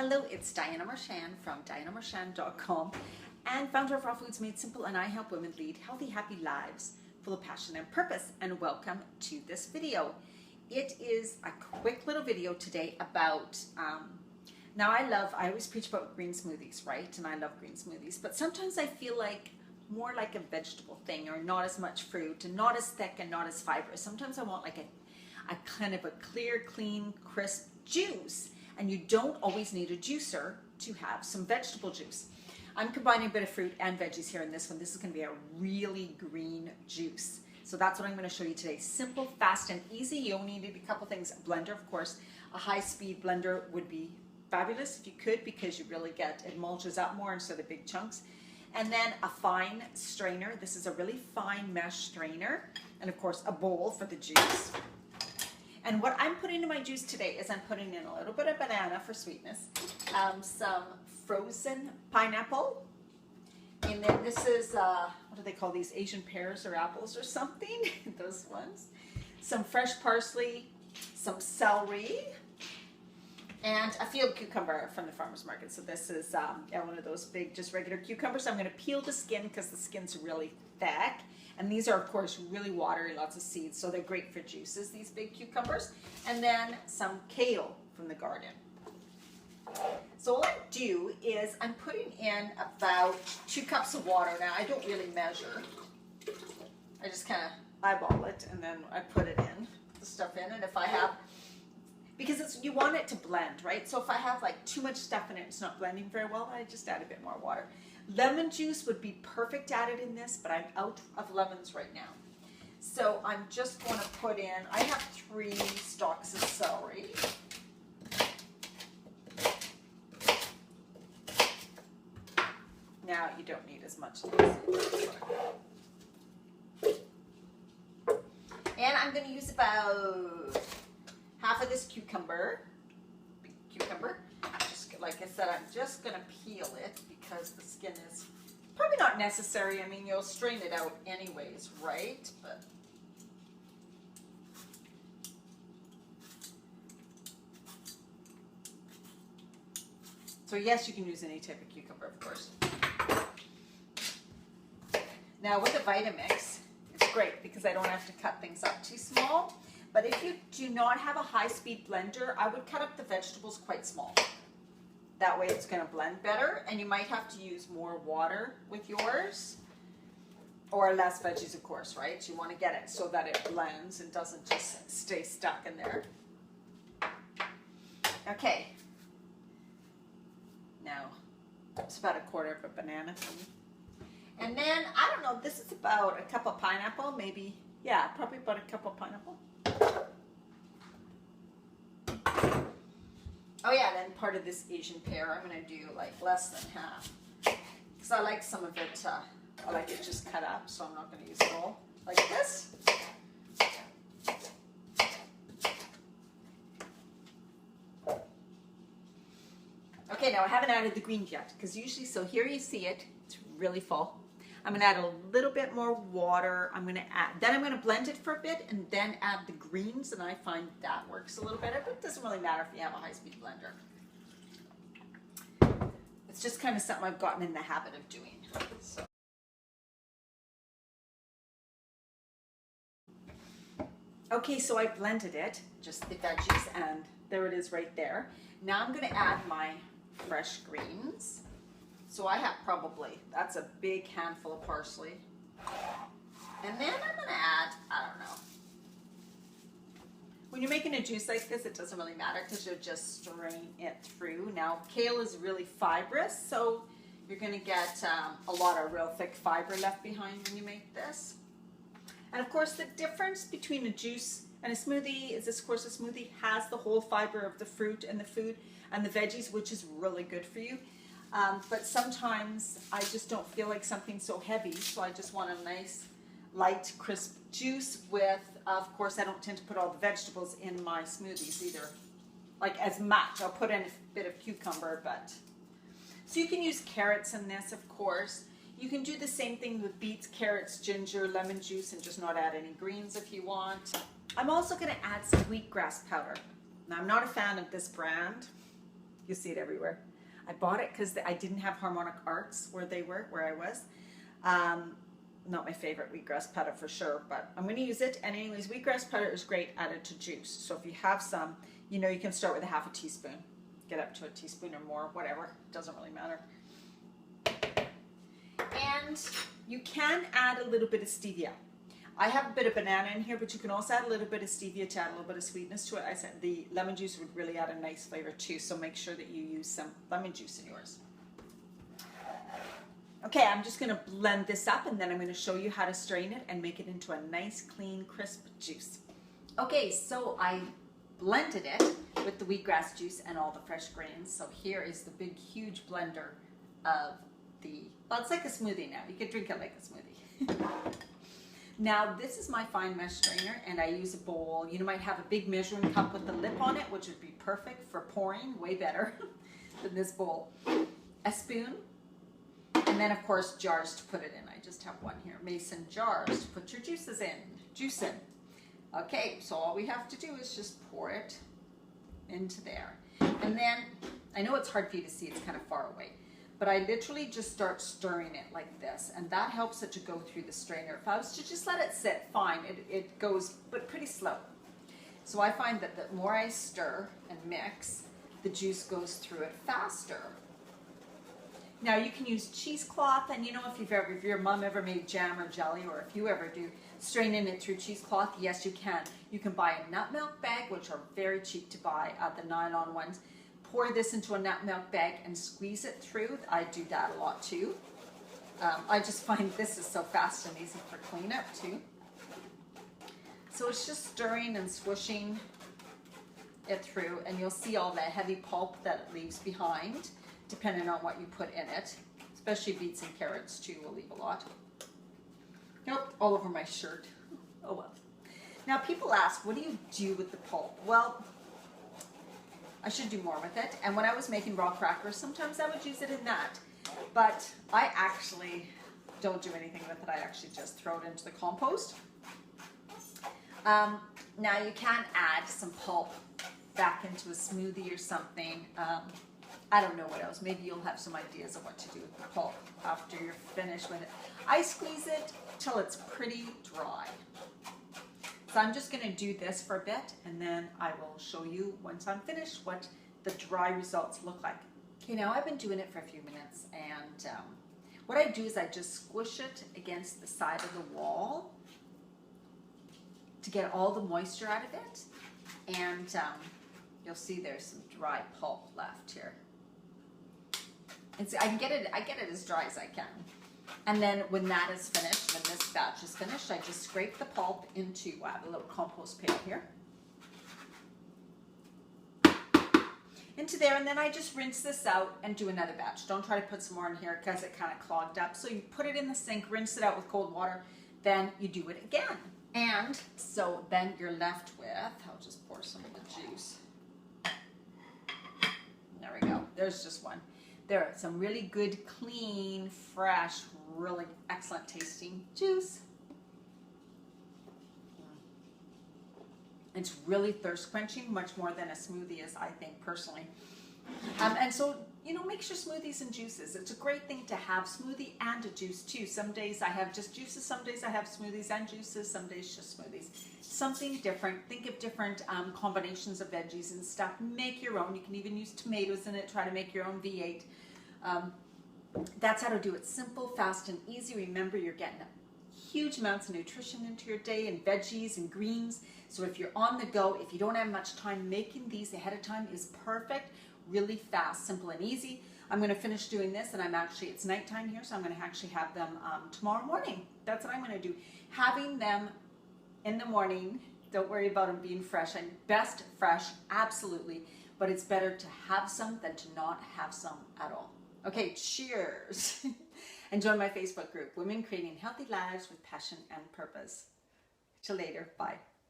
Hello, it's Diana Marchand from dianamarchand.com and founder of Raw Foods Made Simple, and I help women lead healthy, happy lives full of passion and purpose. And welcome to this video. It is a quick little video today about, now I always preach about green smoothies, right? And I love green smoothies, but sometimes I feel like more like a vegetable thing, or not as much fruit and not as thick and not as fibrous. Sometimes I want like a kind of a clear, clean, crisp juice. And you don't always need a juicer to have some vegetable juice. I'm combining a bit of fruit and veggies here in this one. This is going to be a really green juice. So that's what I'm going to show you today. Simple, fast, and easy. You only need a couple things. A blender, of course. A high-speed blender would be fabulous if you could, because you really get, it mulches up more instead of big chunks. And then a fine strainer. This is a really fine mesh strainer. And of course, a bowl for the juice. And what I'm putting in my juice today is I'm putting in a little bit of banana for sweetness, some frozen pineapple, and then this is, what do they call these, Asian pears or apples or something, those ones, some fresh parsley, some celery, and a field cucumber from the farmer's market. So this is one of those big, just regular cucumbers. I'm going to peel the skin because the skin's really thick. And these are, of course, really watery, lots of seeds, so they're great for juices, these big cucumbers. And then some kale from the garden. So what I do is I'm putting in about 2 cups of water. Now, I don't really measure. I just kind of eyeball it, and then I put it in, the stuff in. And if I have, because you want it to blend, right? So if I have like too much stuff in it, it's not blending very well, I just add a bit more water. Lemon juice would be perfect added in this, but I'm out of lemons right now. So I'm just going to put in, I have 3 stalks of celery. Now you don't need as much of this. And I'm going to use about half of this cucumber. Big cucumber. Like I said, I'm just going to peel it because the skin is probably not necessary. I mean, you'll strain it out anyways, right? But so yes, you can use any type of cucumber, of course. Now with the Vitamix, it's great because I don't have to cut things up too small. But if you do not have a high-speed blender, I would cut up the vegetables quite small. That way it's going to blend better, and you might have to use more water with yours, or less veggies, of course, right? You want to get it so that it blends and doesn't just stay stuck in there. Okay. Now, it's about 1/4 of a banana for me. And then, I don't know, this is about a cup of pineapple, maybe, yeah, probably about a cup of pineapple. Oh yeah, then part of this Asian pear, I'm going to do like less than half. Because I like some of it, I like it just cut up, so I'm not going to use it all like this. Okay, now I haven't added the greens yet, because usually, so here you see it, it's really full. I'm going to add a little bit more water. I'm going to add, then I'm going to blend it for a bit and then add the greens, and I find that works a little better, but it doesn't really matter if you have a high-speed blender. It's just kind of something I've gotten in the habit of doing. So. Okay, so I blended it, just the veggies, and there it is right there. Now I'm going to add my fresh greens. So I have probably, that's a big handful of parsley. And then I'm going to add, I don't know. When you're making a juice like this, it doesn't really matter because you'll just strain it through. Now, kale is really fibrous, so you're going to get a lot of real thick fiber left behind when you make this. And of course, the difference between a juice and a smoothie is, of course, a smoothie has the whole fiber of the fruit and the food and the veggies, which is really good for you. But sometimes I just don't feel like something so heavy, so I just want a nice, light, crisp juice with, of course, I don't tend to put all the vegetables in my smoothies either, like as much. I'll put in a bit of cucumber, but... So you can use carrots in this, of course. You can do the same thing with beets, carrots, ginger, lemon juice, and just not add any greens if you want. I'm also going to add some wheatgrass powder. Now, I'm not a fan of this brand. You see it everywhere. I bought it because I didn't have Harmonic Arts where I was. Not my favorite wheatgrass powder for sure, but I'm going to use it. And anyways, wheatgrass powder is great added to juice. So if you have some, you know, you can start with a half a teaspoon. Get up to a teaspoon or more, whatever. Doesn't really matter. And you can add a little bit of stevia. I have a bit of banana in here, but you can also add a little bit of stevia to add a little bit of sweetness to it. I said the lemon juice would really add a nice flavor too, so make sure that you use some lemon juice in yours. Okay, I'm just going to blend this up, and then I'm going to show you how to strain it and make it into a nice, clean, crisp juice. Okay, so I blended it with the wheatgrass juice and all the fresh grains. So here is the big, huge blender of well, it's like a smoothie now. You could drink it like a smoothie. Now, this is my fine mesh strainer, and I use a bowl. You might have a big measuring cup with the lip on it, which would be perfect for pouring, way better than this bowl. A spoon, and then, of course, jars to put it in. I just have one here. Mason jars to put your juice in. Okay, so all we have to do is just pour it into there. And then, I know it's hard for you to see, it's kind of far away. But I literally just start stirring it like this, and that helps it to go through the strainer. If I was to just let it sit, fine, it goes, but pretty slow. So I find that the more I stir and mix, the juice goes through it faster. Now you can use cheesecloth, and you know, if your mom ever made jam or jelly, or if you ever do, straining it through cheesecloth, yes you can. You can buy a nut milk bag, which are very cheap to buy, the nylon ones. Pour this into a nut milk bag and squeeze it through. I do that a lot too. I just find this is so fast and easy for cleanup too. So it's just stirring and swooshing it through, and you'll see all the heavy pulp that it leaves behind, depending on what you put in it. Especially beets and carrots too will leave a lot. Nope, all over my shirt. Oh well. Now people ask, what do you do with the pulp? Well, I should do more with it. And when I was making raw crackers, sometimes I would use it in that. But I actually don't do anything with it. I actually just throw it into the compost. Now you can add some pulp back into a smoothie or something. I don't know what else. Maybe you'll have some ideas of what to do with the pulp after you're finished with it. I squeeze it till it's pretty dry. So I'm just going to do this for a bit, and then I will show you once I'm finished what the dry results look like. Okay, now I've been doing it for a few minutes, and what I do is I just squish it against the side of the wall to get all the moisture out of it, and you'll see there's some dry pulp left here. And so I get it as dry as I can. And then when that is finished, when this batch is finished, I just scrape the pulp into a little compost pail here. Into there, and then I just rinse this out and do another batch. Don't try to put some more in here because it kind of clogged up. So you put it in the sink, rinse it out with cold water, then you do it again. And so then you're left with, I'll just pour some of the juice. There we go, there's just one. There are some really good, clean, fresh, really excellent tasting juice. It's really thirst quenching, much more than a smoothie is, I think, personally. And so, you know, mix your smoothies and juices. It's a great thing to have smoothie and a juice too. Some days I have just juices, some days I have smoothies and juices, some days just smoothies. Something different. Think of different combinations of veggies and stuff. Make your own. You can even use tomatoes in it. Try to make your own V8. That's how to do it. Simple, fast, and easy. Remember, you're getting huge amounts of nutrition into your day, and veggies and greens. So if you're on the go, if you don't have much time, making these ahead of time is perfect. Really fast, simple, and easy. I'm going to finish doing this, and it's nighttime here, so I'm going to actually have them tomorrow morning. That's what I'm going to do. Having them in the morning, don't worry about them being fresh. And best fresh, absolutely, but it's better to have some than to not have some at all. Okay, cheers. And join my Facebook group, Women Creating Healthy Lives with Passion and Purpose. Till later, bye.